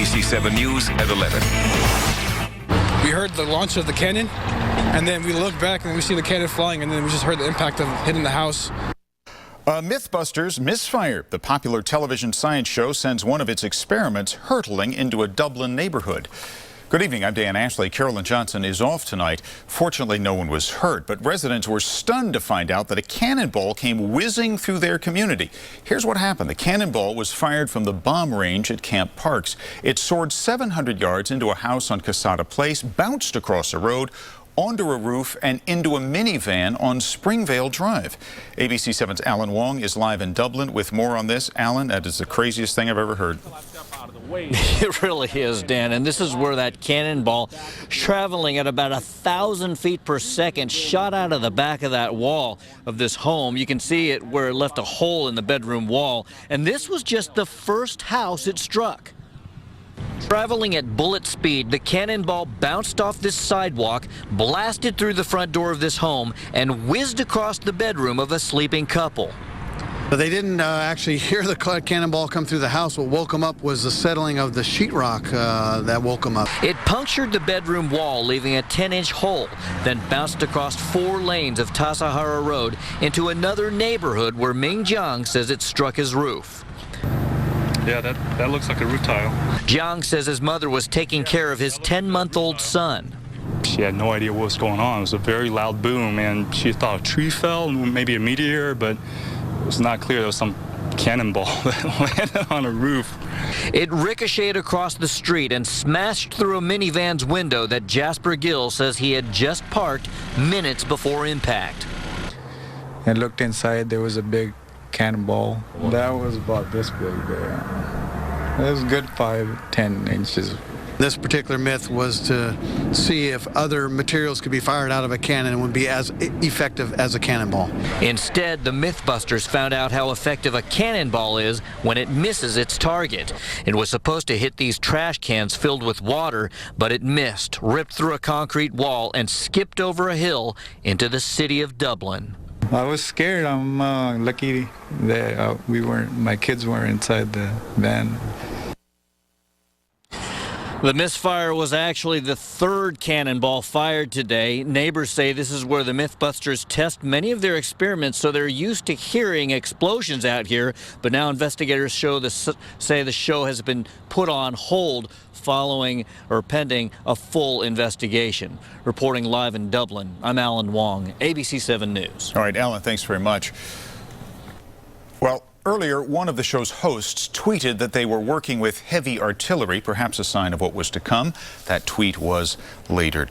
ABC 7 News at 11. We heard the launch of the cannon, and then we look back and we see the cannon flying, and then we just heard the impact of hitting the house. MythBusters misfire. The popular television science show sends one of its experiments hurtling into a Dublin neighborhood. Good evening, I'm Dan Ashley. Carolyn Johnson is off tonight. Fortunately, no one was hurt, but residents were stunned to find out that a cannonball came whizzing through their community. Here's what happened. The cannonball was fired from the bomb range at Camp Parks. It soared 700 yards into a house on Casada Place, bounced across a road, onto a roof and into a minivan on Springvale Drive. ABC 7's Alan Wong is live in Dublin with more on this. Alan, that is the craziest thing I've ever heard. It really is, Dan, and this is where that cannonball, traveling at about 1,000 feet per second, shot out of the back of that wall of this home. You can see it where it left a hole in the bedroom wall, and this was just the first house it struck. Traveling at bullet speed, the cannonball bounced off this sidewalk, blasted through the front door of this home, and whizzed across the bedroom of a sleeping couple. They didn't actually hear the cannonball come through the house. What woke them up was the settling of the sheetrock that woke them up. It punctured the bedroom wall, leaving a 10-inch hole, then bounced across 4 lanes of Tasahara Road into another neighborhood where Ming Jiang says it struck his roof. Yeah, that looks like a roof tile. Jiang says his mother was taking care of his 10-month-old son. She had no idea what was going on. It was a very loud boom, and she thought a tree fell, maybe a meteor, but it was not clear. There was some cannonball that landed on a roof. It ricocheted across the street and smashed through a minivan's window that Jasper Gill says he had just parked minutes before impact. I looked inside, there was a big cannonball. That was about this big there. It was a good 5-10 inches. This particular myth was to see if other materials could be fired out of a cannon and would be as effective as a cannonball. Instead, the Mythbusters found out how effective a cannonball is when it misses its target. It was supposed to hit these trash cans filled with water, but it missed, ripped through a concrete wall, and skipped over a hill into the city of Dublin. I was scared. I'm lucky that my kids weren't inside the van. The misfire was actually the 3rd cannonball fired today. Neighbors say this is where the Mythbusters test many of their experiments, so they're used to hearing explosions out here. But now investigators say the show has been put on hold following or pending a full investigation. Reporting live in Dublin, I'm Alan Wong, ABC 7 News. All right, Alan, thanks very much. Well, earlier, one of the show's hosts tweeted that they were working with heavy artillery, perhaps a sign of what was to come. That tweet was later